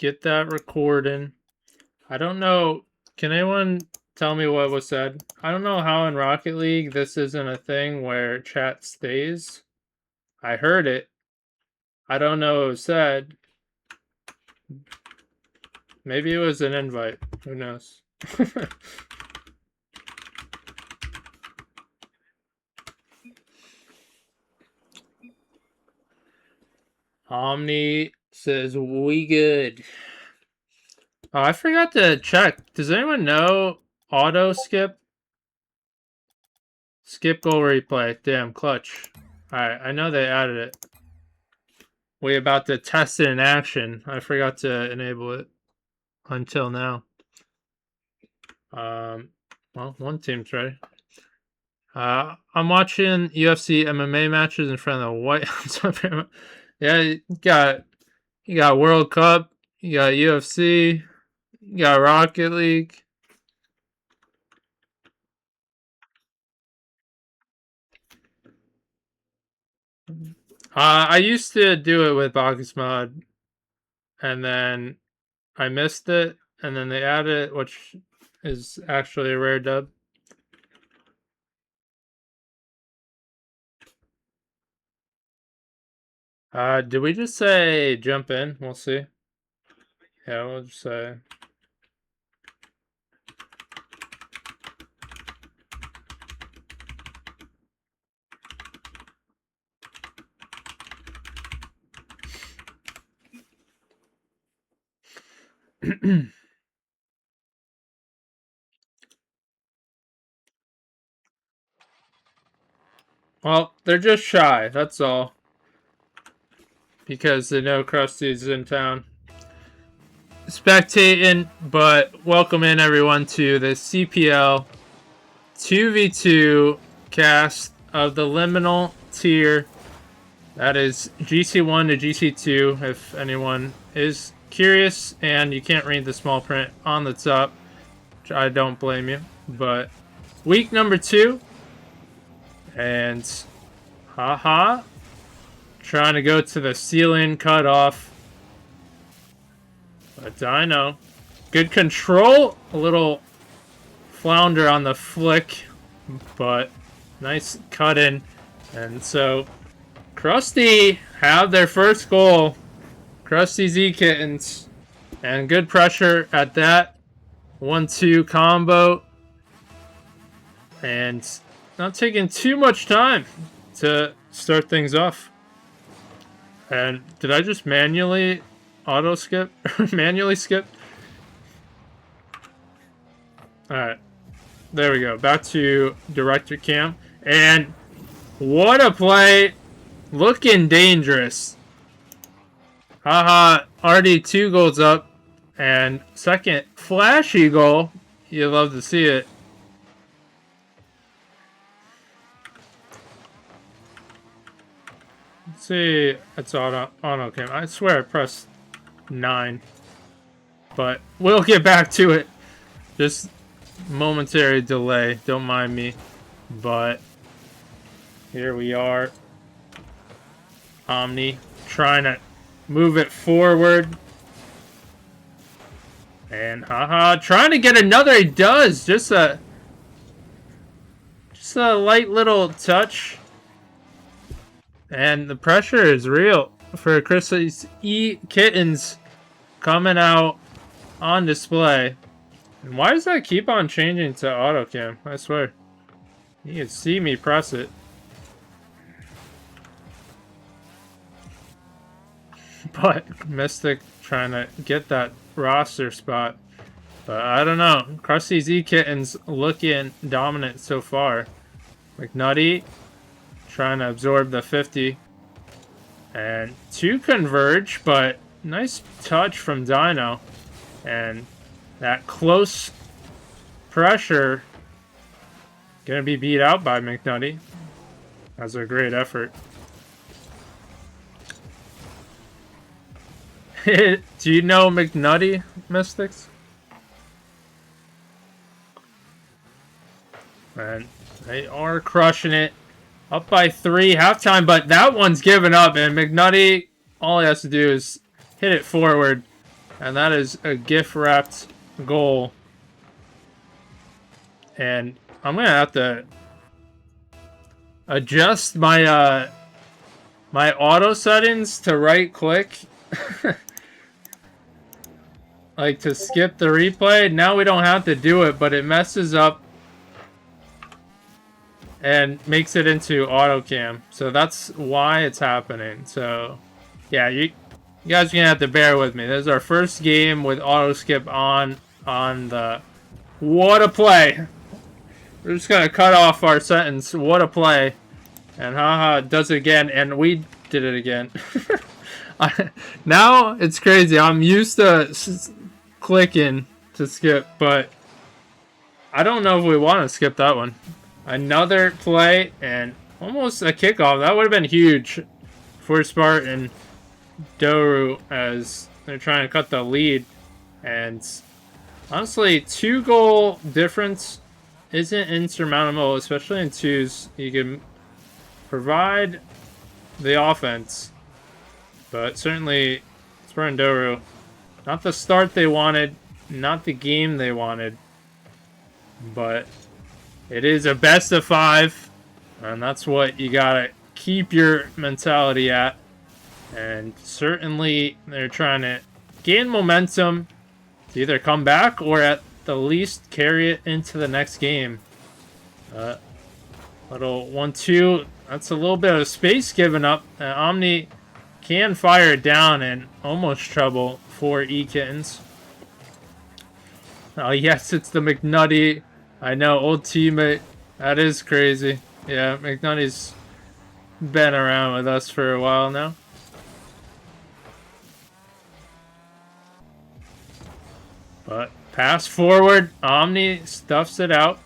get that recording. I don't know. Can anyone tell me what was said? I don't know how in Rocket League this isn't a thing where chat stays. I heard it. I don't know what was said. Maybe it was an invite. Who knows? Omni says we good. Oh, I forgot to check. Does anyone know auto skip? Skip goal replay. Damn, clutch. Alright, I know they added it. We about to test it in action. I forgot to enable it until now. Well, one team's ready. I'm watching UFC MMA matches in front of the White House. Yeah, you got World Cup, you got UFC, you got Rocket League. I used to do it with Box Mod, and then I missed it, and then they added it, which is actually a rare dub. Did we just say jump in? We'll see. Yeah, we'll just say. Well, they're just shy, that's all. Because they know Krusty's in town. Spectating, but welcome in everyone to the CPL 2v2 cast of the Liminal tier. That is GC1 to GC2, if anyone is curious and you can't read the small print on the top, which I don't blame you. But week number 2, and haha, trying to go to the ceiling cutoff. But Dino, good control, a little flounder on the flick, but nice cut in. And so Krusty have their first goal. Krusty's E-Kittens, and good pressure at that 1-2 combo, and not taking too much time to start things off. And did I just manually auto skip? Manually skip? Alright. There we go. Back to director cam. And what a play. Looking dangerous. Haha. Already 2 goals up. And second flashy goal. You love to see it. Let's see. It's auto cam. I swear I pressed 9. But we'll get back to it. Just momentary delay. Don't mind me. But here we are. Omni trying to move it forward. And haha, trying to get another. He does. Just a light little touch. And the pressure is real for Krusty's E-Kittens coming out on display. And why does that keep on changing to auto cam? I swear. You can see me press it. But Mystic trying to get that roster spot. But I don't know. Krusty's E-Kittens looking dominant so far. McNutty trying to absorb the 50. And 2 converge, but nice touch from Dino. And that close pressure gonna be beat out by McNutty. That's a great effort. Do you know McNutty, Mystics? And they are crushing it. Up by 3, halftime, but that one's given up, and McNutty, all he has to do is hit it forward. And that is a gift wrapped goal. And I'm gonna have to adjust my my auto settings to right click. Like to skip the replay. Now we don't have to do it, but it messes up and makes it into auto cam. So that's why it's happening. So yeah, you guys are gonna have to bear with me. This is our first game with auto skip on the. What a play! We're just gonna cut off our sentence. What a play! And haha, it does it again, and we did it again. Now it's crazy. I'm used to clicking to skip, but I don't know if we want to skip that one. Another play and almost a kickoff. That would have been huge for Spartan Doru as they're trying to cut the lead. And honestly, 2-goal difference isn't insurmountable, especially in twos. You can provide the offense, but certainly Spartan Doru, not the start they wanted, not the game they wanted, but it is a best of 5, and that's what you gotta keep your mentality at. And certainly they're trying to gain momentum to either come back or at the least carry it into the next game. Little 1-2. That's a little bit of space given up. Omni can fire it down and almost trouble for E-Kittens. Oh, yes, it's the McNutty. I know, old teammate. That is crazy. Yeah, McNutty's been around with us for a while now. But pass forward. Omni stuffs it out.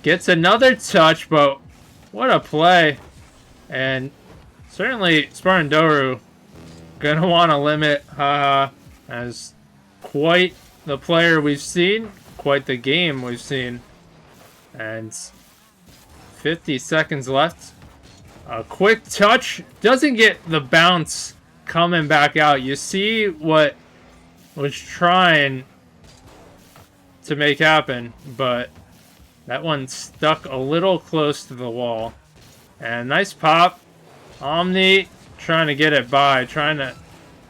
Gets another touch, but what a play. And certainly Spartan Doru gonna want to limit haha as quite the player we've seen, quite the game we've seen. And 50 seconds left. A quick touch. Doesn't get the bounce coming back out. You see what was trying to make happen, but that one stuck a little close to the wall. And nice pop. Omni trying to get it by, trying to,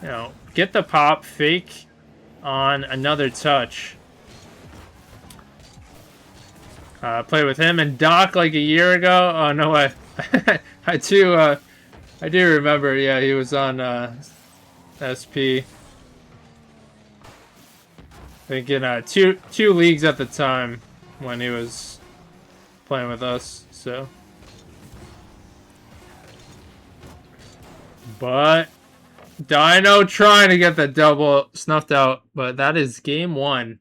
you know, get the pop, fake on another touch. Played with him and Doc like a year ago. Oh no way. I do remember. Yeah, he was on SP. I think in two leagues at the time when he was playing with us. So, but Dino trying to get the double snuffed out, but that is game 1.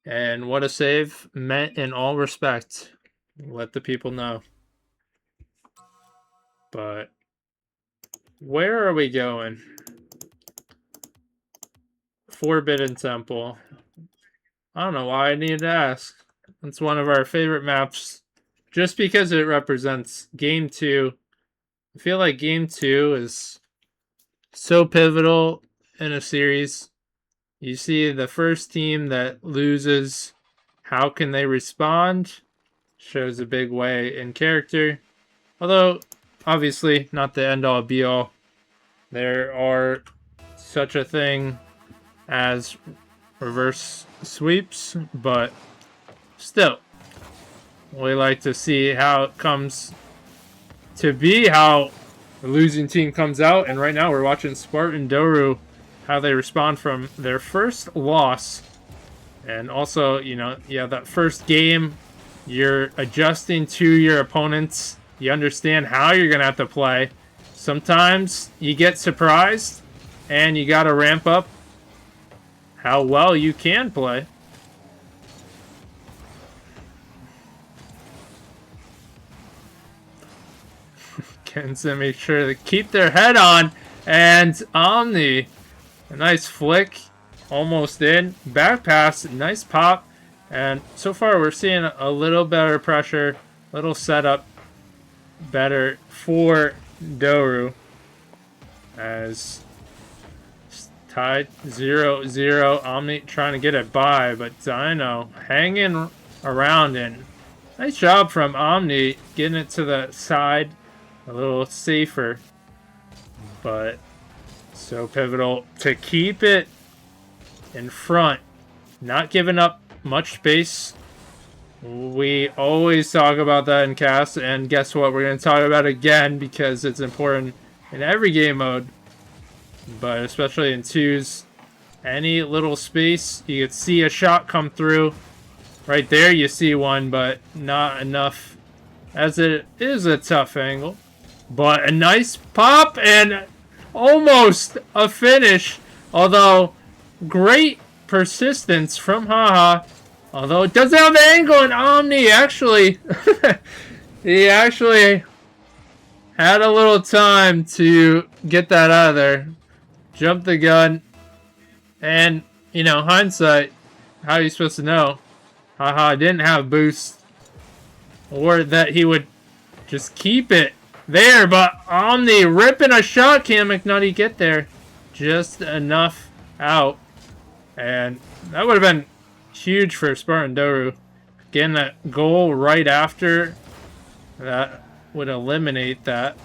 And what a save meant in all respect. Let the people know. But where are we going? Forbidden Temple. I don't know why I need to ask. It's one of our favorite maps just because it represents game 2. I feel like game 2 is so pivotal in a series. You see the first team that loses, how can they respond? Shows a big way in character. Although, obviously, not the end-all be-all. There are such a thing as reverse sweeps, but still, we like to see how it comes to be, how the losing team comes out. And right now we're watching Spartan Doru, how they respond from their first loss. And also, you know, yeah, that first game, you're adjusting to your opponents. You understand how you're going to have to play. Sometimes you get surprised and you got to ramp up how well you can play. Kenza make sure to keep their head on. And Omni, a nice flick, almost in. Back pass, nice pop. And so far we're seeing a little better pressure, little setup better for Doru. As Tied 0-0. Omni trying to get it by, but Dino hanging around, and nice job from Omni getting it to the side a little safer. But so pivotal to keep it in front, not giving up much space. We always talk about that in cast, and guess what? We're going to talk about it again because it's important in every game mode, but especially in twos. Any little space, you could see a shot come through. Right there you see one, but not enough, as it is a tough angle. But a nice pop and almost a finish, although great persistence from Haha. Although it doesn't have the angle, and Omni actually, he actually had a little time to get that out of there. Jumped the gun. And, you know, hindsight, how are you supposed to know? Haha didn't have boost. Or that he would just keep it there. But Omni ripping a shot. Can McNutty get there? Just enough out. And that would have been huge for Spartan Doru. Getting that goal right after, that would eliminate that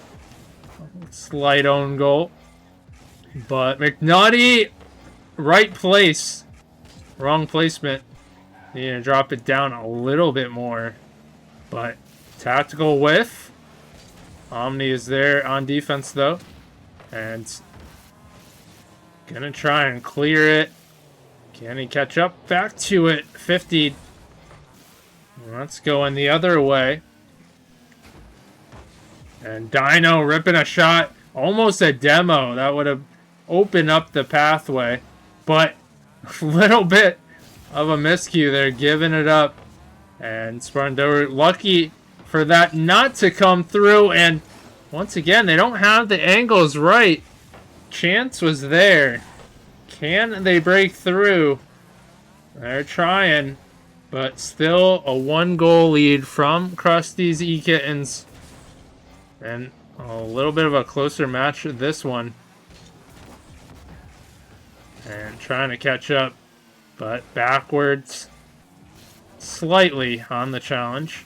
slight own goal. But McNutty, right place, wrong placement. Need to drop it down a little bit more. But tactical whiff. Omni is there on defense though. And gonna try and clear it. Can he catch up? Back to it. 50. Let's go in the other way. And Dino ripping a shot. Almost a demo. That would have opened up the pathway. But a little bit of a miscue there. Giving it up. And Spartan Doru lucky for that not to come through. And once again, they don't have the angles right. Chance was there. Can they break through? They're trying, but still a 1-goal lead from Krusty's E-Kittens. And a little bit of a closer match this one. And trying to catch up, but backwards slightly on the challenge.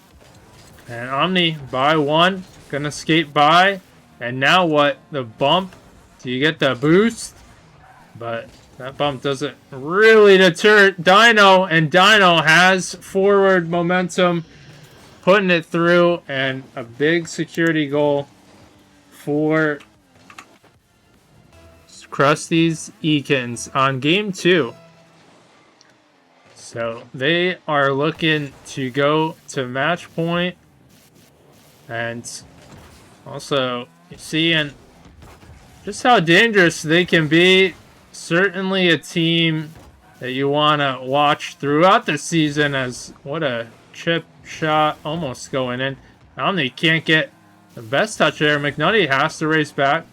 And Omni by 1, gonna skate by. And now what? The bump. Do you get the boost? But that bump doesn't really deter Dino, and Dino has forward momentum, putting it through, and a big security goal for Krusty's E-Kittens on game 2. So they are looking to go to match point, and also seeing just how dangerous they can be. Certainly a team that you want to watch throughout the season, as what a chip shot almost going in. Omni can't get the best touch there. McNutty has to race back.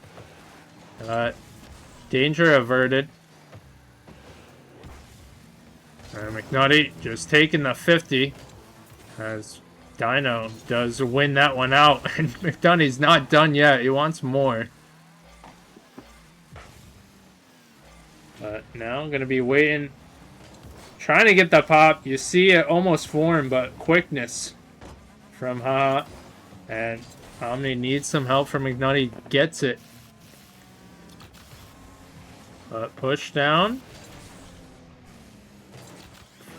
Danger averted. And McNutty just taking the 50 as Dino does win that one out. And McNutty's not done yet. He wants more. But now I'm going to be waiting. Trying to get the pop. You see it almost form, but quickness from Ha. And Omni needs some help from McNutty. Gets it. But push down.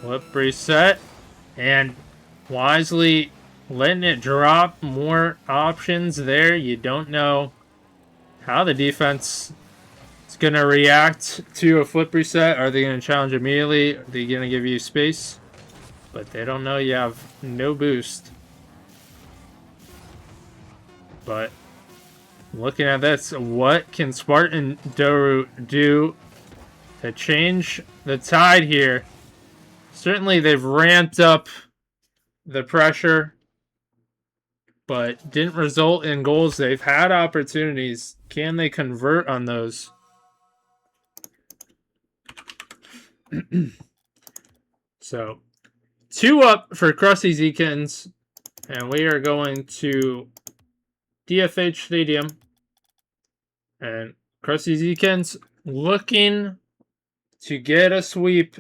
Flip reset. And wisely letting it drop. More options there. You don't know how the defense going to react to a flip reset. Are they going to challenge immediately? Are they going to give you space? But they don't know you have no boost. But looking at this, what can Spartan Doru do to change the tide here? Certainly they've ramped up the pressure, but didn't result in goals. They've had opportunities. Can they convert on those? So 2 up for Krusty's E-Kittens, and we are going to DFH Stadium, and Krusty's E-Kittens looking to get a sweep.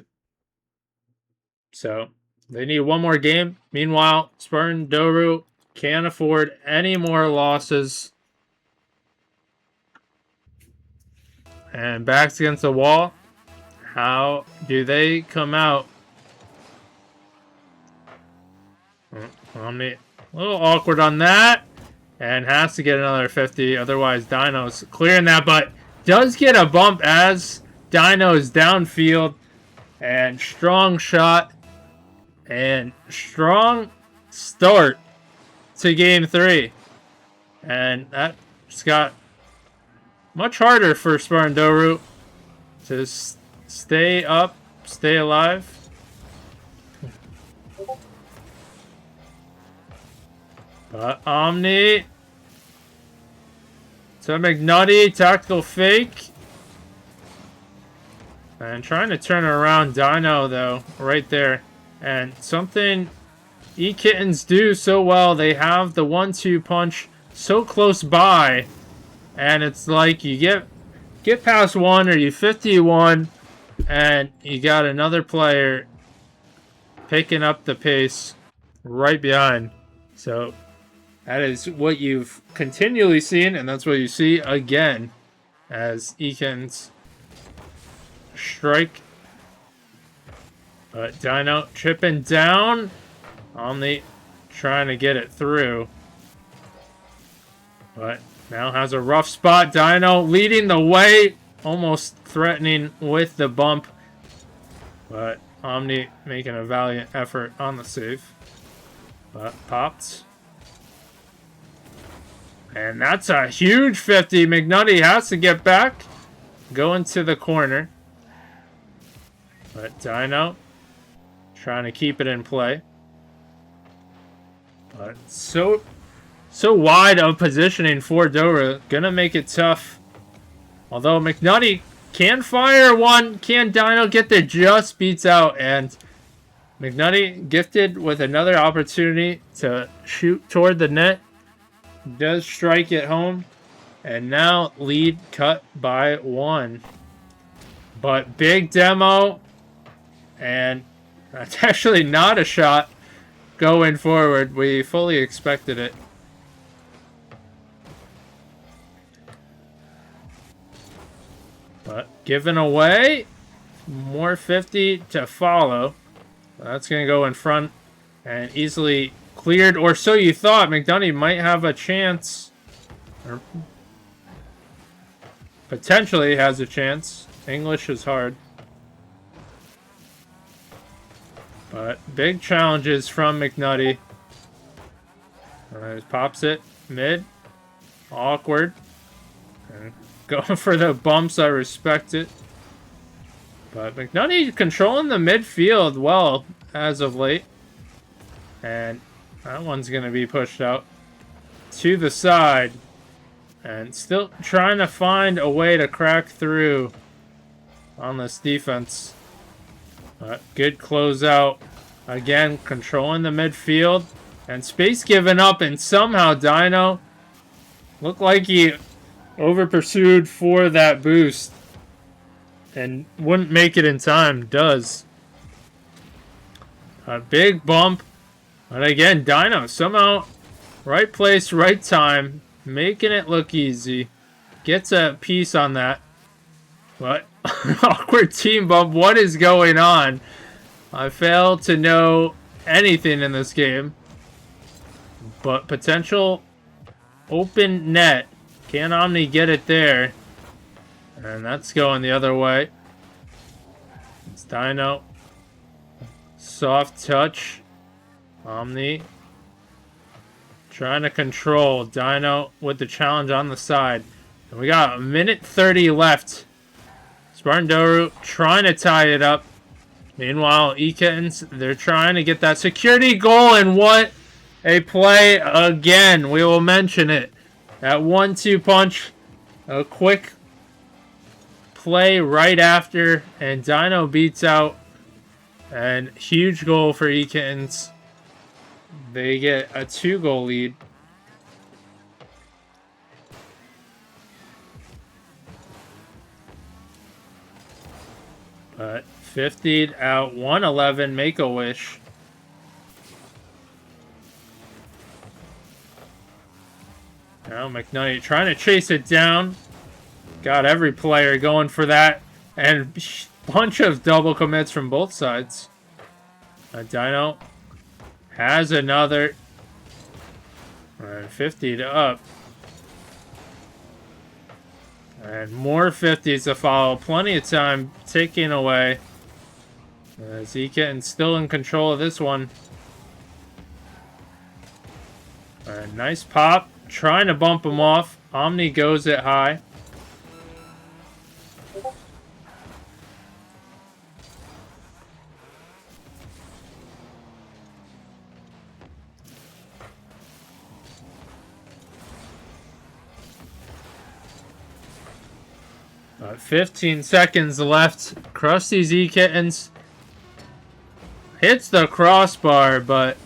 So they need one more game. Meanwhile, Spartan Doru can't afford any more losses. And backs against the wall. How do they come out? Omni, a little awkward on that. And has to get another 50. Otherwise, Dino's clearing that. But does get a bump as Dino's downfield. And strong shot. And strong start to game 3. And that's got much harder for Spartan Doru to stay up, stay alive. But Omni to McNutty, tactical fake. And trying to turn around Dino, though, right there. And something E-Kittens do so well, they have the 1-2 punch so close by. And it's like you get past one or you 51, and you got another player picking up the pace right behind. So that is what you've continually seen, and that's what you see again as E-Kittens strike. But Dino chipping down. Omni trying to get it through. But now has a rough spot. Dino leading the way. Almost threatening with the bump. But Omni making a valiant effort on the save. But popped. And that's a huge 50. McNutty has to get back. Go into the corner. But Dino trying to keep it in play. But so wide of positioning for Doru. Gonna make it tough. Although McNutty can fire one. Can Dino get there? Just beats out. And McNutty gifted with another opportunity to shoot toward the net. Does strike it home. And now lead cut by 1. But big demo. And that's actually not a shot going forward. We fully expected it. But given away. More 50 to follow. That's going to go in front and easily cleared. Or so you thought. McNutty might have a chance. Or potentially has a chance. English is hard. But big challenges from McNutty. Pops it mid. Awkward. And going for the bumps. I respect it. But McNutty controlling the midfield well as of late. And that one's going to be pushed out to the side. And still trying to find a way to crack through on this defense. But good closeout. Again, controlling the midfield. And space given up. And somehow Dino looked like he over-pursued for that boost. And wouldn't make it in time. Does. A big bump. But again, Dino somehow right place, right time. Making it look easy. Gets a piece on that. But awkward team bump. What is going on? I fail to know anything in this game. But potential open net. Can Omni get it there? And that's going the other way. It's Dino. Soft touch. Omni. Trying to control. Dino with the challenge on the side. And we got a minute 30 left. Spartan Doru trying to tie it up. Meanwhile, E-Kittens, they're trying to get that security goal. And what a play again. We will mention it. That 1-2 punch. A quick play right after. And Dino beats out. And huge goal for E-Kittens. They get a 2-goal lead. But 50'd out 111, Make-A-Wish. Now McKnight trying to chase it down. Got every player going for that. And bunch of double commits from both sides. Dino has another. Alright, 50'd up. And more 50s to follow. Plenty of time ticking away. E-Kittens still in control of this one. Alright, nice pop. Trying to bump him off. Omni goes it high. About 15 seconds left. Krusty's E-Kittens hits the crossbar, but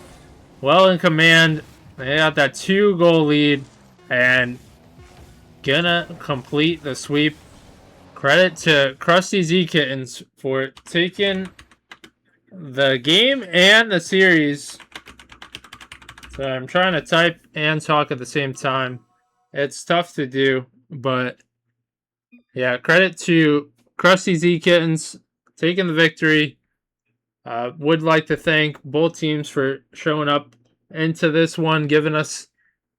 well in command. They got that 2-goal lead and gonna complete the sweep. Credit to Krusty's E-Kittens for taking the game and the series. So I'm trying to type and talk at the same time. It's tough to do, but yeah, credit to Krusty's E-Kittens taking the victory. Would like to thank both teams for showing up into this one, giving us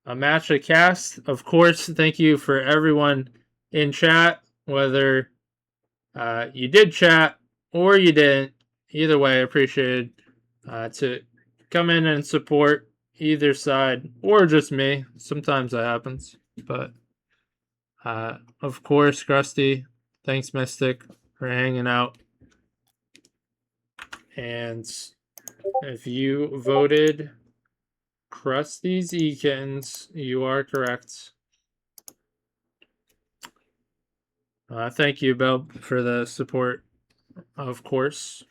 a match to cast. Of course, thank you for everyone in chat, whether you did chat or you didn't. Either way, appreciated to come in and support either side or just me. Sometimes that happens, but of course, Krusty, thanks Mystic for hanging out. And if you voted Krusty's E-Kittens, you are correct. Thank you, Bill, for the support, of course.